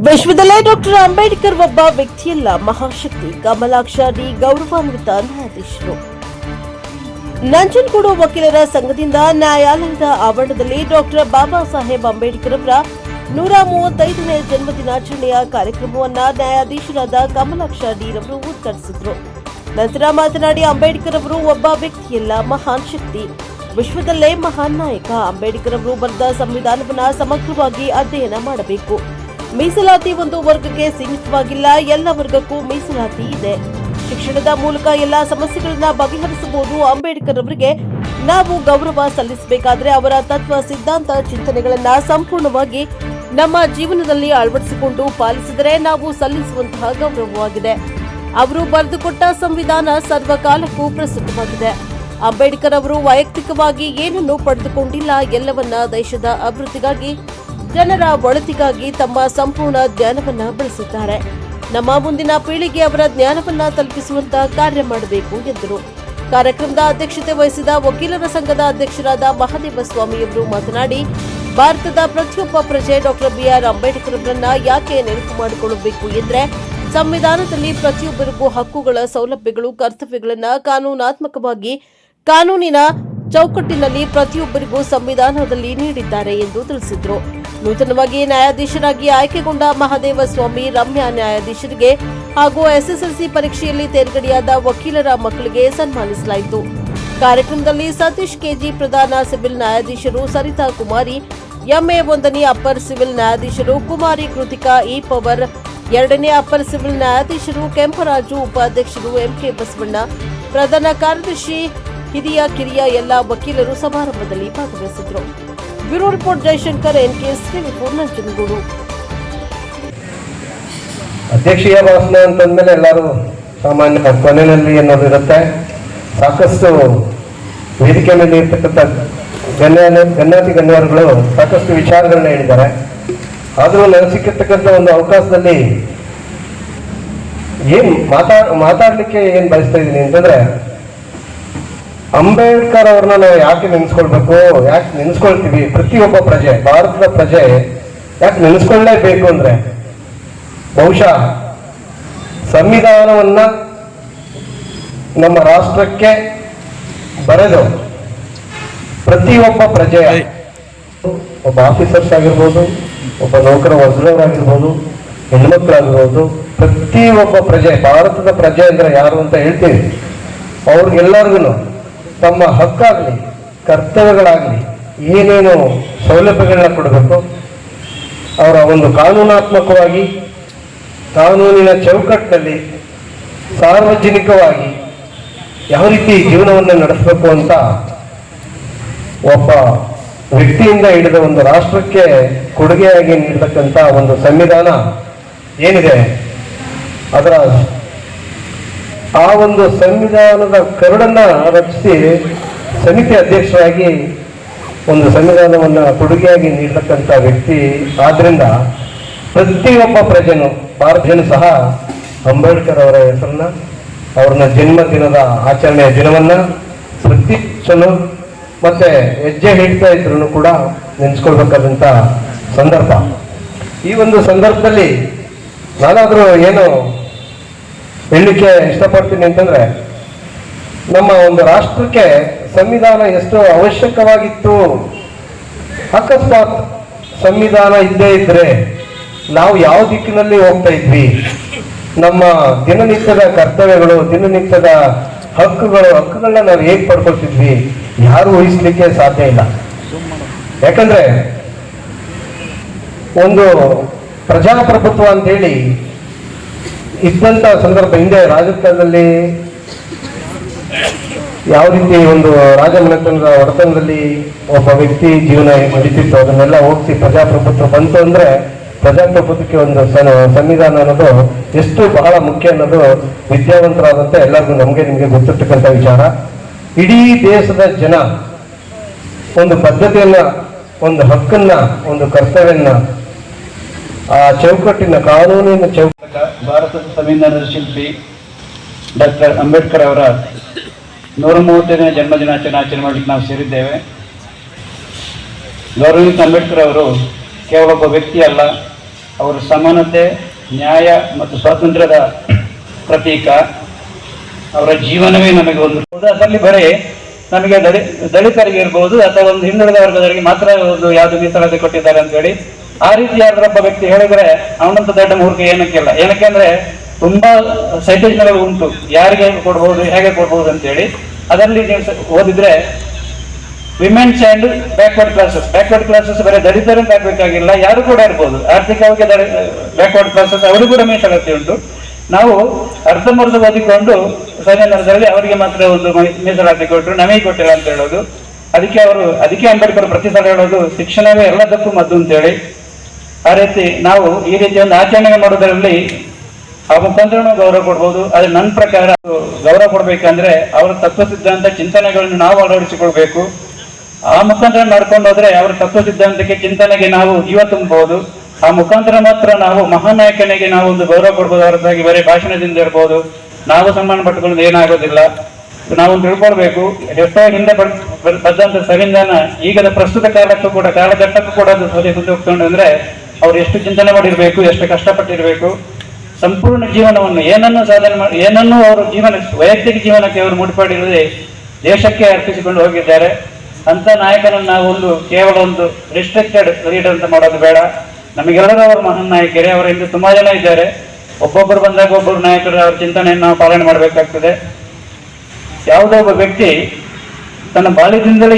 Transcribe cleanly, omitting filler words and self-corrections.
ವಿಶ್ವದಲ್ಲೇ ಡಾಕ್ಟರ್ ಅಂಬೇಡ್ಕರ್ ಒಬ್ಬ ವ್ಯಕ್ತಿಯಲ್ಲ, ಮಹಾಶಕ್ತಿ. ಕಮಲಾಕ್ಷ ಡಿ ಗೌರವಾನ್ವಿತ ನ್ಯಾಯಾಧೀಶರು. ನಂಜನಗೂಡು ವಕೀಲರ ಸಂಘದಿಂದ ನ್ಯಾಯಾಲಯದ ಆವರಣದಲ್ಲಿ ಡಾಕ್ಟರ್ ಬಾಬಾ ಸಾಹೇಬ್ ಅಂಬೇಡ್ಕರ್ ಅವರ 135ನೇ ಜನ್ಮದಿನಾಚರಣೆಯ ಕಾರ್ಯಕ್ರಮವನ್ನು ನ್ಯಾಯಾಧೀಶರಾದ ಕಮಲಾಕ್ಷ ಡಿ ರವರು ಉದ್ಘಾಟಿಸಿದರು. ನಂತರ ಮಾತನಾಡಿ, ಅಂಬೇಡ್ಕರ್ ಅವರು ಒಬ್ಬ ವ್ಯಕ್ತಿಯಲ್ಲ, ಮಹಾನ್ ಶಕ್ತಿ, ವಿಶ್ವದಲ್ಲೇ ಮಹಾನ್ ನಾಯಕ. ಅಂಬೇಡ್ಕರ್ ಅವರು ಬರೆದ ಸಂವಿಧಾನವನ್ನು ಸಮಗ್ರವಾಗಿ ಅಧ್ಯಯನ ಮಾಡಬೇಕು. ಮೀಸಲಾತಿ ಒಂದು ವರ್ಗಕ್ಕೆ ಸೀಮಿತವಾಗಿಲ್ಲ, ಎಲ್ಲ ವರ್ಗಕ್ಕೂ ಮೀಸಲಾತಿ ಇದೆ. ಶಿಕ್ಷಣದ ಮೂಲಕ ಎಲ್ಲಾ ಸಮಸ್ಯೆಗಳನ್ನ ಬಗೆಹರಿಸಬಹುದು. ಅಂಬೇಡ್ಕರ್ ಅವರಿಗೆ ನಾವು ಗೌರವ ಸಲ್ಲಿಸಬೇಕಾದ್ರೆ ಅವರ ತತ್ವ, ಸಿದ್ಧಾಂತ, ಚಿಂತನೆಗಳನ್ನ ಸಂಪೂರ್ಣವಾಗಿ ನಮ್ಮ ಜೀವನದಲ್ಲಿ ಅಳವಡಿಸಿಕೊಂಡು ಪಾಲಿಸಿದರೆ ನಾವು ಸಲ್ಲಿಸುವಂತಹ ಗೌರವವಾಗಿದೆ. ಅವರು ಬರೆದುಕೊಟ್ಟ ಸಂವಿಧಾನ ಸರ್ವಕಾಲಕ್ಕೂ ಪ್ರಸ್ತುತವಾಗಿದೆ. ಅಂಬೇಡ್ಕರ್ ಅವರು ವೈಯಕ್ತಿಕವಾಗಿ ಏನನ್ನೂ ಪಡೆದುಕೊಂಡಿಲ್ಲ, ಎಲ್ಲವನ್ನ ದೇಶದ ಅಭಿವೃದ್ಧಿಗಾಗಿ, ಜನರ ಒಳಿತಿಗಾಗಿ ತಮ್ಮ ಸಂಪೂರ್ಣ ಜ್ಞಾನವನ್ನ ಬಳಸಿದ್ದಾರೆ. ನಮ್ಮ ಮುಂದಿನ ಪೀಳಿಗೆ ಅವರ ಜ್ಞಾನವನ್ನ ತಲುಪಿಸುವಂತಹ ಕಾರ್ಯ ಮಾಡಬೇಕು ಎಂದರು. ಕಾರ್ಯಕ್ರಮದ ಅಧ್ಯಕ್ಷತೆ ವಹಿಸಿದ ವಕೀಲರ ಸಂಘದ ಅಧ್ಯಕ್ಷರಾದ ಮಹದೇವ ಸ್ವಾಮಿಯವರು ಮಾತನಾಡಿ, ಭಾರತದ ಪ್ರತಿಯೊಬ್ಬ ಪ್ರಜೆ ಡಾಕ್ಟರ್ ಬಿಆರ್ ಅಂಬೇಡ್ಕರ್ ಅವರನ್ನ ಯಾಕೆ ನೆನಪು ಮಾಡಿಕೊಳ್ಳಬೇಕು ಎಂದ್ರೆ, ಸಂವಿಧಾನದಲ್ಲಿ ಪ್ರತಿಯೊಬ್ಬರಿಗೂ ಹಕ್ಕುಗಳ, ಸೌಲಭ್ಯಗಳು, ಕರ್ತವ್ಯಗಳನ್ನ ಕಾನೂನಾತ್ಮಕವಾಗಿ ಕಾನೂನಿನ ಚೌಕಟ್ಟಿನಲ್ಲಿ ಪ್ರತಿಯೊಬ್ಬರಿಗೂ ಸಂವಿಧಾನದಲ್ಲಿ ನೀಡಿದ್ದಾರೆ ಎಂದು ತಿಳಿಸಿದರು. ನೂತನವಾಗಿ ನ್ಯಾಯಾಧೀಶರಾಗಿ ಆಯ್ಕೆಗೊಂಡ ಮಹದೇವ ಸ್ವಾಮಿ, ರಮ್ಯಾ ನ್ಯಾಯಾಧೀಶರಿಗೆ ಹಾಗೂ ಎಸ್ಎಸ್ಎಲ್ಸಿ ಪರೀಕ್ಷೆಯಲ್ಲಿ ತೇರ್ಗಡೆಯಾದ ವಕೀಲರ ಮಕ್ಕಳಿಗೆ ಸನ್ಮಾನಿಸಲಾಯಿತು. ಕಾರ್ಯಕ್ರಮದಲ್ಲಿ ಸತೀಶ್ ಕೆಜಿ ಪ್ರಧಾನ ಸಿವಿಲ್ ನ್ಯಾಯಾಧೀಶರು, ಸರಿತಾ ಕುಮಾರಿ ಎಂಎ 1ನೇ ಅಪ್ಪರ್ ಸಿವಿಲ್ ನ್ಯಾಯಾಧೀಶರು, ಕುಮಾರಿ ಕೃತಿಕಾ ಇ ಪವರ್ 2ನೇ ಅಪ್ಪರ್ ಸಿವಿಲ್ ನ್ಯಾಯಾಧೀಶರು, ಕೆಂಪರಾಜು ಉಪಾಧ್ಯಕ್ಷರು, ಎಂಕೆ ಬಸವಣ್ಣ ಪ್ರಧಾನ ಕಾರ್ಯದರ್ಶಿ, ಹಿರಿಯ ಕಿರಿಯ ಎಲ್ಲ ವಕೀಲರು ಸಮಾರಂಭದಲ್ಲಿ ಭಾಗವಹಿಸಿದರು. ಬ್ಯೂರೋ ರಿಪೋರ್ಟ್ ಜಯಶಂಕರ್, ಎನ್ಕೆಎಸ್ ಟಿವಿ4 ನಂಜನಗೂಡು. ಅಧ್ಯಕ್ಷೀಯ ಭಾಷಣ ಅಂತಂದ್ಮೇಲೆ ಎಲ್ಲರೂ ಸಾಮಾನ್ಯ ಕೊನೆಯಲ್ಲಿ ಅನ್ನೋದಿರುತ್ತೆ. ಸಾಕಷ್ಟು ವೇದಿಕೆ ಮೇಲೆ ಇರ್ತಕ್ಕಂಥ ಗಣ್ಯಾತಿ ಗಣ್ಯರುಗಳು ಸಾಕಷ್ಟು ವಿಚಾರಗಳನ್ನ ಹೇಳಿದ್ದಾರೆ. ಆದರೂ ನನಗೆ ಸಿಕ್ಕಿರ್ತಕ್ಕಂಥ ಒಂದು ಅವಕಾಶದಲ್ಲಿ ಮಾತಾಡ್ಲಿಕ್ಕೆ ಏನ್ ಬಯಸ್ತಾ ಇದ್ದೀನಿ ಅಂತಂದ್ರೆ, ಅಂಬೇಡ್ಕರ್ ಅವ್ರನ್ನ ನಾವು ಯಾಕೆ ನೆನೆಸ್ಕೊಳ್ಬೇಕು, ಯಾಕೆ ನೆನೆಸ್ಕೊಳ್ತೀವಿ, ಪ್ರತಿಯೊಬ್ಬ ಪ್ರಜೆ, ಭಾರತದ ಪ್ರಜೆ ಯಾಕೆ ನೆನೆಸ್ಕೊಳ್ಳೇಬೇಕು ಅಂದ್ರೆ, ಬಹುಶಃ ಸಂವಿಧಾನವನ್ನ ನಮ್ಮ ರಾಷ್ಟ್ರಕ್ಕೆ ಬರೆದು ಪ್ರತಿಯೊಬ್ಬ ಪ್ರಜೆ, ಒಬ್ಬ ಆಫೀಸರ್ಸ್ ಆಗಿರ್ಬೋದು, ಒಬ್ಬ ನೌಕರ ವರ್ಗದವರಾಗಿರ್ಬೋದು, ಹೆಣ್ಮಕ್ಳಾಗಿರ್ಬೋದು, ಪ್ರತಿಯೊಬ್ಬ ಪ್ರಜೆ, ಭಾರತದ ಪ್ರಜೆ ಅಂದ್ರೆ ಯಾರು ಅಂತ ಹೇಳ್ತೀವಿ, ಅವ್ರಿಗೆಲ್ಲರಿಗೂ ತಮ್ಮ ಹಕ್ಕಾಗ್ಲಿ, ಕರ್ತವ್ಯಗಳಾಗ್ಲಿ, ಏನೇನು ಸೌಲಭ್ಯಗಳನ್ನ ಕೊಡಬೇಕು, ಅವರ ಒಂದು ಕಾನೂನಾತ್ಮಕವಾಗಿ ಕಾನೂನಿನ ಚೌಕಟ್ಟಿನಲ್ಲಿ ಸಾರ್ವಜನಿಕವಾಗಿ ಯಾವ ರೀತಿ ಜೀವನವನ್ನು ನಡೆಸಬೇಕು ಅಂತ ಒಬ್ಬ ವ್ಯಕ್ತಿಯಿಂದ ಹಿಡಿದ ಒಂದು ರಾಷ್ಟ್ರಕ್ಕೆ ಕೊಡುಗೆಯಾಗಿ ನೀಡತಕ್ಕಂಥ ಒಂದು ಸಂವಿಧಾನ ಏನಿದೆ, ಅದರ ಆ ಒಂದು ಸಂವಿಧಾನದ ಕರಡನ್ನ ರಚಿಸಿ ಸಮಿತಿ ಅಧ್ಯಕ್ಷರಾಗಿ ಒಂದು ಸಂವಿಧಾನವನ್ನ ಕೊಡುಗೆಯಾಗಿ ನೀಡತಕ್ಕಂಥ ವ್ಯಕ್ತಿ. ಆದ್ರಿಂದ ಪ್ರತಿಯೊಬ್ಬ ಪ್ರಜೆನು, ಭಾರತೀಯನು ಸಹ ಅಂಬೇಡ್ಕರ್ ಅವರ ಹೆಸರನ್ನ, ಅವ್ರನ್ನ ಜನ್ಮದಿನದ ಆಚರಣೆಯ ದಿನವನ್ನ ಪ್ರತಿ ಮತ್ತೆ ಹೆಜ್ಜೆ ಹಿಡ್ತಾ ಇದ್ರು ಕೂಡ ನೆನೆಸ್ಕೊಳ್ಬೇಕಾದಂತ ಸಂದರ್ಭ. ಈ ಒಂದು ಸಂದರ್ಭದಲ್ಲಿ ನಾನಾದ್ರೂ ಏನು ಹೇಳಲಿಕ್ಕೆ ಇಷ್ಟಪಡ್ತೀನಿ ಅಂತಂದ್ರೆ, ನಮ್ಮ ಒಂದು ರಾಷ್ಟ್ರಕ್ಕೆ ಸಂವಿಧಾನ ಎಷ್ಟು ಅವಶ್ಯಕವಾಗಿತ್ತು. ಅಕಸ್ಮಾತ್ ಸಂವಿಧಾನ ಇದ್ದೇ ಇದ್ರೆ ನಾವು ಯಾವ ದಿಕ್ಕಿನಲ್ಲಿ ಹೋಗ್ತಾ ಇದ್ವಿ, ನಮ್ಮ ದಿನನಿತ್ಯದ ಕರ್ತವ್ಯಗಳು, ದಿನನಿತ್ಯದ ಹಕ್ಕುಗಳನ್ನ ನಾವು ಹೇಗೆ ಪಡ್ಕೊಳ್ತಿದ್ವಿ, ಯಾರು ಊಹಿಸ್ಲಿಕ್ಕೆ ಸಾಧ್ಯ ಇಲ್ಲ. ಯಾಕಂದ್ರೆ ಒಂದು ಪ್ರಜಾಪ್ರಭುತ್ವ ಅಂತೇಳಿ ಇದ್ದಂತ ಸಂದರ್ಭ, ಹಿಂದೆ ರಾಜಕಾರಣದಲ್ಲಿ ಯಾವ ರೀತಿ ಒಂದು ರಾಜಮನೆತನದ ಹೊರತನದಲ್ಲಿ ಒಬ್ಬ ವ್ಯಕ್ತಿ ಜೀವನ ನಡೀತಿತ್ತು, ಅದನ್ನೆಲ್ಲ ಹೋಗಿಸಿ ಪ್ರಜಾಪ್ರಭುತ್ವ ಬಂತು ಅಂದ್ರೆ, ಪ್ರಜಾಪ್ರಭುತ್ವಕ್ಕೆ ಒಂದು ಸಂವಿಧಾನ ಅನ್ನೋದು ಎಷ್ಟು ಬಹಳ ಮುಖ್ಯ ಅನ್ನೋದು ವಿದ್ಯಾವಂತರಾದಂತ ಎಲ್ಲರಿಗೂ ನಿಮಗೆ ಗೊತ್ತಿರ್ತಕ್ಕಂಥ ವಿಚಾರ. ಇಡೀ ದೇಶದ ಜನ ಒಂದು ಪದ್ಧತಿಯನ್ನ, ಒಂದು ಹಕ್ಕನ್ನ, ಒಂದು ಕರ್ತವ್ಯನ್ನ, ಆ ಚೌಕಟ್ಟಿನ ಕಾನೂನಿನ ಚೌಕಟ್ಟ ಭಾರತದ ಸಂವಿಧಾನದ ಶಿಲ್ಪಿ ಡಾಕ್ಟರ್ ಅಂಬೇಡ್ಕರ್ ಅವರ 130ನೇ ಜನ್ಮದಿನಾಚರಣೆ ಮಾಡಲಿಕ್ಕೆ ನಾವು ಸೇರಿದ್ದೇವೆ. ಗೌರವಿತ ಅಂಬೇಡ್ಕರ್ ಅವರು ಕೇವಲ ಒಬ್ಬ ವ್ಯಕ್ತಿ ಅಲ್ಲ, ಅವರು ಸಮಾನತೆ, ನ್ಯಾಯ ಮತ್ತು ಸ್ವಾತಂತ್ರ್ಯದ ಪ್ರತೀಕ. ಅವರ ಜೀವನವೇ ನಮಗೆ ಒಂದು ಅದರಲ್ಲಿ ಬರೀ ನಮಗೆ ದಲಿತರಿಗೆ ಇರ್ಬೋದು ಅಥವಾ ಒಂದು ಹಿಂದುಳಿದ ವರ್ಗದವರಿಗೆ ಮಾತ್ರ ಒಂದು ಯಾವುದು ಮೀಸಲಾತಿ ಕೊಟ್ಟಿದ್ದಾರೆ ಅಂತ ಹೇಳಿ ಆ ರೀತಿ ಯಾರೊಬ್ಬ ವ್ಯಕ್ತಿ ಹೇಳಿದ್ರೆ ಅವನಂತ ದೊಡ್ಡ ಮೂರ್ಖ ಏನಕ್ಕಿಲ್ಲ. ಏನಕ್ಕೆಂದ್ರೆ ತುಂಬಾ ಸೈಟೇಷನ್ಗಳು ಉಂಟು, ಯಾರಿಗೆ ಕೊಡ್ಬೋದು, ಹೇಗೆ ಕೊಡ್ಬೋದು ಅಂತೇಳಿ. ಅದರಲ್ಲಿ ನೀವು ಓದಿದ್ರೆ ವಿಮೆನ್ಸ್ ಅಂಡ್ ಬ್ಯಾಕ್ವರ್ಡ್ ಕ್ಲಾಸಸ್ ಬರೀ ದಲಿತರನ್ನು ಹಾಕಬೇಕಾಗಿಲ್ಲ, ಯಾರು ಕೂಡ ಇರ್ಬೋದು. ಆರ್ಥಿಕವಾಗಿ ಬ್ಯಾಕ್ವರ್ಡ್ ಕ್ಲಾಸಸ್ ಅವರಿಗೂ ಕೂಡ ಮೀಸಲಾತಿ ಉಂಟು. ನಾವು ಅರ್ಧಂಬರ್ಧ ಓದಿಕೊಂಡು ಸಂವಿಧಾನದಲ್ಲಿ ಅವರಿಗೆ ಮಾತ್ರ ಒಂದು ಮೀಸಲಾತಿ ಕೊಟ್ಟರು, ನಮಗೆ ಕೊಟ್ಟಿಲ್ಲ ಅಂತ ಹೇಳೋದು. ಅದಕ್ಕೆ ಅಂಬೇಡ್ಕರ್ ಪ್ರತಿ ಸಲ ಹೇಳೋದು ಶಿಕ್ಷಣವೇ ಎಲ್ಲದಕ್ಕೂ ಮದ್ದು ಅಂತೇಳಿ. ಆ ರೀತಿ ನಾವು ಈ ರೀತಿ ಒಂದು ಆಚರಣೆ ಮಾಡೋದರಲ್ಲಿ ಆ ಮುಖಾಂತರ ಗೌರವ ಕೊಡ್ಬೋದು. ಆದ್ರೆ ನನ್ನ ಪ್ರಕಾರ ಗೌರವ ಕೊಡ್ಬೇಕಂದ್ರೆ ಅವರ ತತ್ವ ಸಿದ್ಧಾಂತ ಚಿಂತನೆಗಳನ್ನು ನಾವು ಅಳವಡಿಸಿಕೊಳ್ಬೇಕು. ಆ ಮುಖಾಂತರ ನಡ್ಕೊಂಡು ಹೋದ್ರೆ ಅವರ ತತ್ವ ಸಿದ್ಧಾಂತಕ್ಕೆ ಚಿಂತನೆಗೆ ನಾವು ಜೀವ ತುಂಬಬಹುದು. ಆ ಮುಖಾಂತರ ಮಾತ್ರ ನಾವು ಮಹಾನ್ ನಾಯಕನಿಗೆ ನಾವು ಒಂದು ಗೌರವ ಕೊಡ್ಬೋದು. ಹೊರತಾಗಿ ಬರೀ ಭಾಷಣದಿಂದ ಇರ್ಬೋದು, ನಾವು ಸನ್ಮಾನ ಪಟ್ಟುಕೊಳ್ಳೋದು ಏನಾಗೋದಿಲ್ಲ. ನಾವು ತಿಳ್ಕೊಳ್ಬೇಕು, ಎಷ್ಟೋ ಹಿಂದೆ ಬದ್ದಂತ ಸಂವಿಧಾನ ಈಗದ ಪ್ರಸ್ತುತ ಕಾಲಕ್ಕೂ ಕೂಡ ಕಾಲಘಟ್ಟಕ್ಕೂ ಕೂಡ ಅದು ಮುಂದೆ ಹೋಗ್ಕೊಂಡು ಅಂದ್ರೆ ಅವ್ರು ಎಷ್ಟು ಚಿಂತನೆ ಮಾಡಿರ್ಬೇಕು, ಎಷ್ಟು ಕಷ್ಟಪಟ್ಟಿರ್ಬೇಕು. ಸಂಪೂರ್ಣ ಜೀವನವನ್ನು ಏನನ್ನು ಸಾಧನೆ ಮಾಡಿ ಏನನ್ನೂ ಅವರು ವೈಯಕ್ತಿಕ ಜೀವನಕ್ಕೆ ಅವರು ಮುಡಿಪಾಡಿರದೆ ದೇಶಕ್ಕೆ ಅರ್ಪಿಸಿಕೊಂಡು ಹೋಗಿದ್ದಾರೆ. ಅಂತ ನಾಯಕನನ್ನು ನಾವು ಕೇವಲ ಒಂದು ರಿಸ್ಟ್ರಿಕ್ಟೆಡ್ ಲೀಡರ್ ಅಂತ ಮಾಡೋದು ಬೇಡ. ನಮಗೆಲ್ಲರೂ ಅವರು ಮಹಾನ್ ನಾಯಕರೇ. ಅವರ ಹಿಂದೆ ತುಂಬಾ ಜನ ಇದ್ದಾರೆ. ಒಬ್ಬೊಬ್ಬರು ಬಂದಾಗ ಒಬ್ಬರು ನಾಯಕರು ಅವರ ಚಿಂತನೆಯನ್ನು ನಾವು ಪಾಲನೆ ಮಾಡಬೇಕಾಗ್ತದೆ. ಯಾವುದೋ ಒಬ್ಬ ವ್ಯಕ್ತಿ ತನ್ನ ಬಾಲ್ಯದಿಂದಲೇ